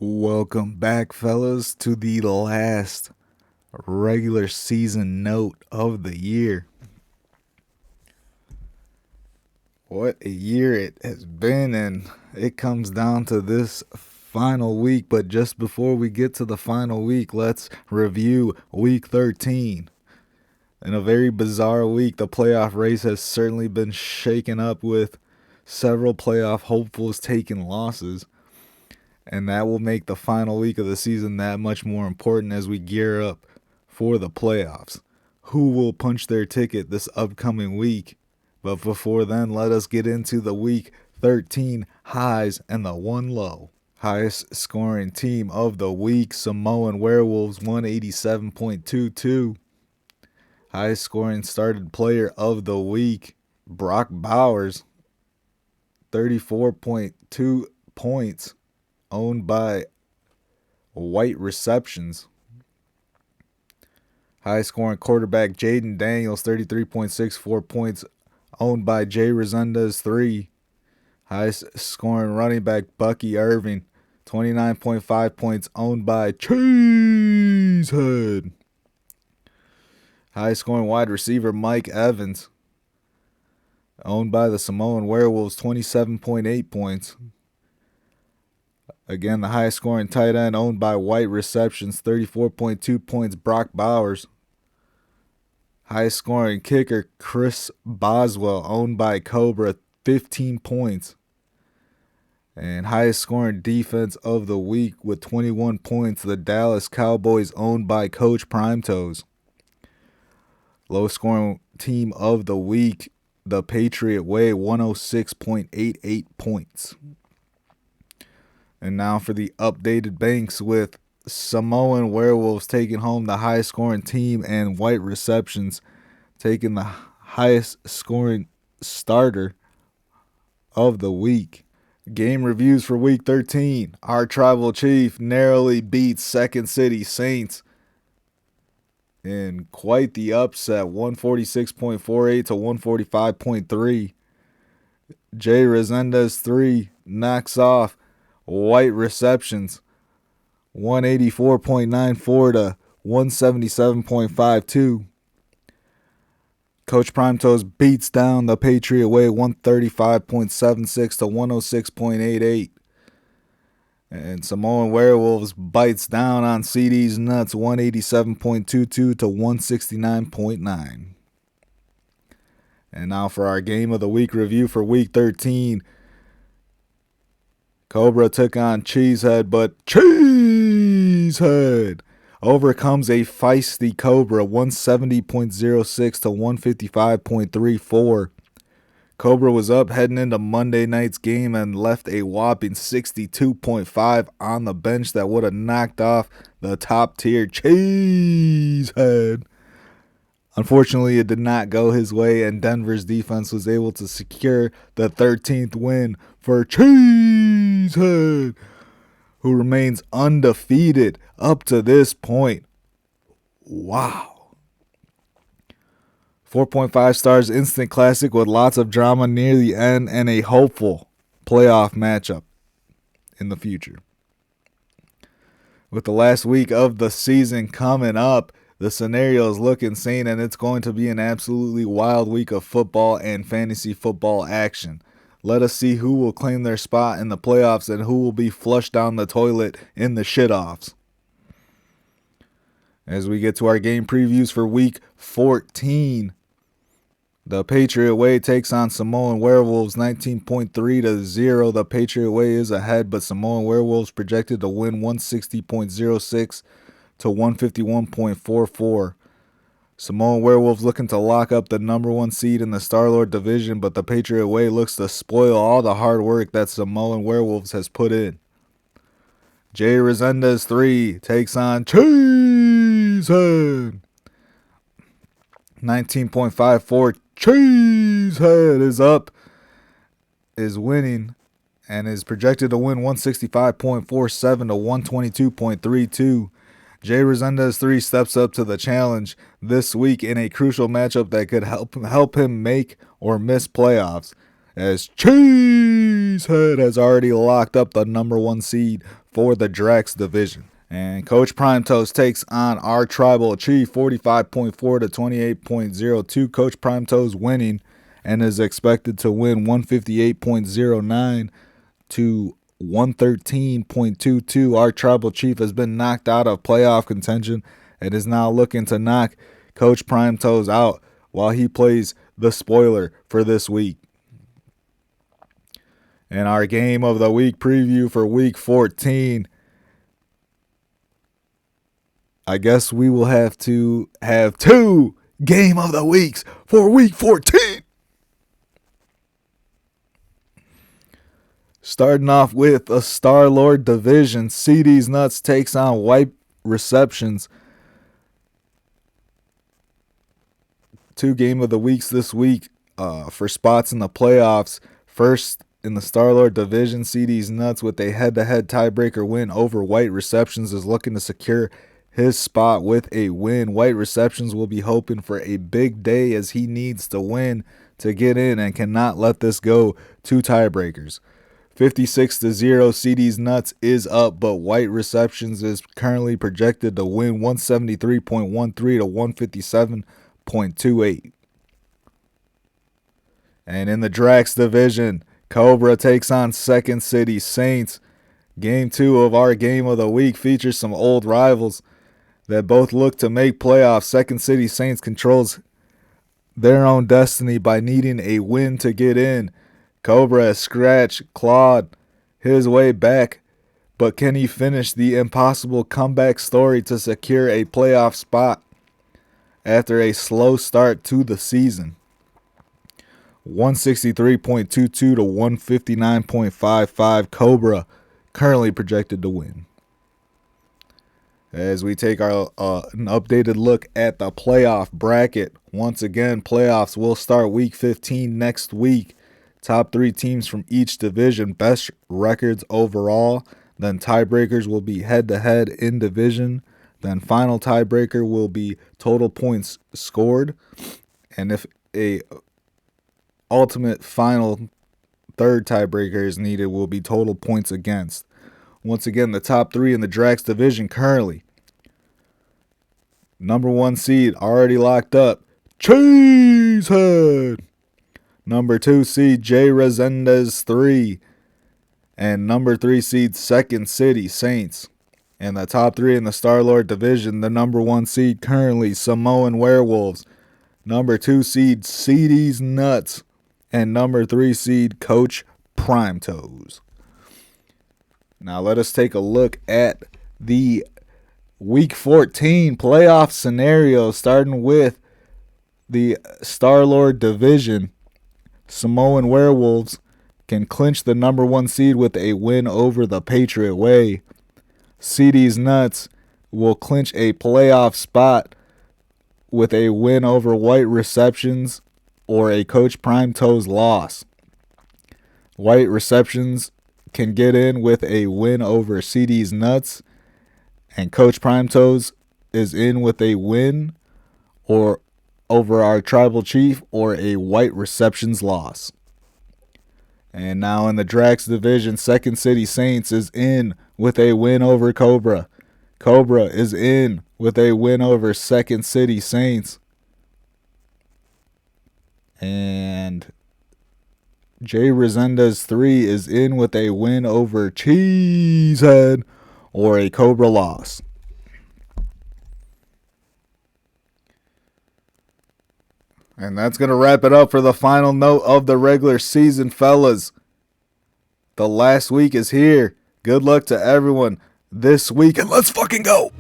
Welcome back, fellas, to the last regular season note of the year. What a year it has been, and it comes down to this final week. But just before we get to the final week, let's review week 13. In a very bizarre week, the playoff race has certainly been shaken up with several playoff hopefuls taking losses. And that will make the final week of the season that much more important as we gear up for the playoffs. Who will punch their ticket this upcoming week? But before then, let us get into the week 13 highs and the one low. Highest scoring team of the week, Samoan Werewolves, 187.22. Highest scoring started player of the week, Brock Bowers, 34.2 points, owned by White Receptions. High scoring quarterback Jaden Daniels, 33.64 points, owned by Jay Resendez 3. Highest scoring running back Bucky Irving, 29.5 points, owned by Cheeeesehead. High scoring wide receiver Mike Evans, owned by the Samoan Werewolves, 27.8 points. Again, the highest scoring tight end owned by White Receptions, 34.2 points, Brock Bowers. Highest scoring kicker Chris Boswell, owned by Cobra, 15 points. And highest scoring defense of the week with 21 points, the Dallas Cowboys, owned by Coach Primetoes. Low scoring team of the week, ThePatriotWay, 106.88 points. And now for the updated banks, with Samoan Werewolves taking home the highest scoring team and White Receptions taking the highest scoring starter of the week. Game reviews for week 13. Our tribal chief narrowly beats Second City Saints in quite the upset, 146.48 to 145.3. Jay Resendez 3 knocks off White Receptions, 184.94 to 177.52. Coach Primetoes beats down the Patriot Way, 135.76 to 106.88. And Samoan Werewolves bites down on CeeDeez Nutz, 187.22 to 169.9. And now for our game of the week review for week 13. Cobra took on Cheeeseehead, but Cheeeesehead overcomes a feisty Cobra, 170.06 to 155.34. Cobra was up heading into Monday night's game and left a whopping 62.5 on the bench that would have knocked off the top tier Cheeeseehead. Unfortunately, it did not go his way, and Denver's defense was able to secure the 13th win for Cheeeesehead, who remains undefeated up to this point. Wow. 4.5 stars, instant classic with lots of drama near the end and a hopeful playoff matchup in the future. With the last week of the season coming up, the scenarios look insane, and it's going to be an absolutely wild week of football and fantasy football action. Let us see who will claim their spot in the playoffs and who will be flushed down the toilet in the shit-offs. As we get to our game previews for week 14, the Patriot Way takes on Samoan Werewolves, 19.3 to 0. The Patriot Way is ahead, but Samoan Werewolves projected to win 160.06 to 151.44. Samoan Werewolves looking to lock up the number one seed in the Star-Lord division, but the Patriot Way looks to spoil all the hard work that Samoan Werewolves has put in. Jay Resendez 3 takes on Cheeeesehead. 19.54. Cheeeesehead is winning and is projected to win 165.47 to 122.32. Jay Resendez 3 steps up to the challenge this week in a crucial matchup that could help him make or miss playoffs. as Cheeeesehead has already locked up the number 1 seed for the Drax division. And Coach Prime Toast takes on our Tribal Chief 45.4 to 28.02. Coach Prime Toast winning and is expected to win 158.09 to 113.22. Our Tribal Chief has been knocked out of playoff contention and is now looking to knock Coach Prime Toes out while he plays the spoiler for this week. And our game of the week preview for week 14. I guess we will have to have 2 game of the weeks for week 14. Starting off with a Star-Lord division, CeeDeez Nutz takes on White Receptions. 2 game of the weeks this week for spots in the playoffs. First in the Star-Lord division, CeeDeez Nutz with a head-to-head tiebreaker win over White Receptions is looking to secure his spot with a win. White Receptions will be hoping for a big day as he needs to win to get in and cannot let this go to tiebreakers. 56-0, CeeDeez Nutz is up, but White Receptions is currently projected to win 173.13 to 157.28. And in the Drax division, Cobra takes on Second City Saints. Game 2 of our game of the week features some old rivals that both look to make playoffs. Second City Saints controls their own destiny by needing a win to get in. Cobra has clawed his way back, but can he finish the impossible comeback story to secure a playoff spot after a slow start to the season? 163.22 to 159.55. Cobra currently projected to win. As we take an updated look at the playoff bracket. Once again, playoffs will start week 15 next week. Top 3 teams from each division, best records overall. Then tiebreakers will be head-to-head in division. Then final tiebreaker will be total points scored. And if a ultimate final third tiebreaker is needed, will be total points against. Once again, the top 3 in the Drax division currently. Number 1 seed already locked up, Cheeeesehead. Number 2 seed, J Resendez 3. And number 3 seed, Second City Saints. And the top 3 in the Star-Lord division, the number 1 seed currently, Samoan Werewolves. Number 2 seed, CeeDeez Nutz. And number 3 seed, Coach Prime Toes. Now let us take a look at the Week 14 playoff scenario, starting with the Star-Lord division. Samoan Werewolves can clinch the number 1 seed with a win over the Patriot Way. CeeDeez Nutz will clinch a playoff spot with a win over White Receptions or a Coach Prime Toes loss. White Receptions can get in with a win over CeeDeez Nutz, and Coach Prime Toes is in with a win or over our Tribal Chief or a White Receptions loss. And now in the Drax division, Second City Saints is in with a win over Cobra. Cobra is in with a win over Second City Saints. And J Resendez 3 is in with a win over Cheeeesehead or a Cobra loss. And that's going to wrap it up for the final note of the regular season, fellas. The last week is here. Good luck to everyone this week, and let's fucking go!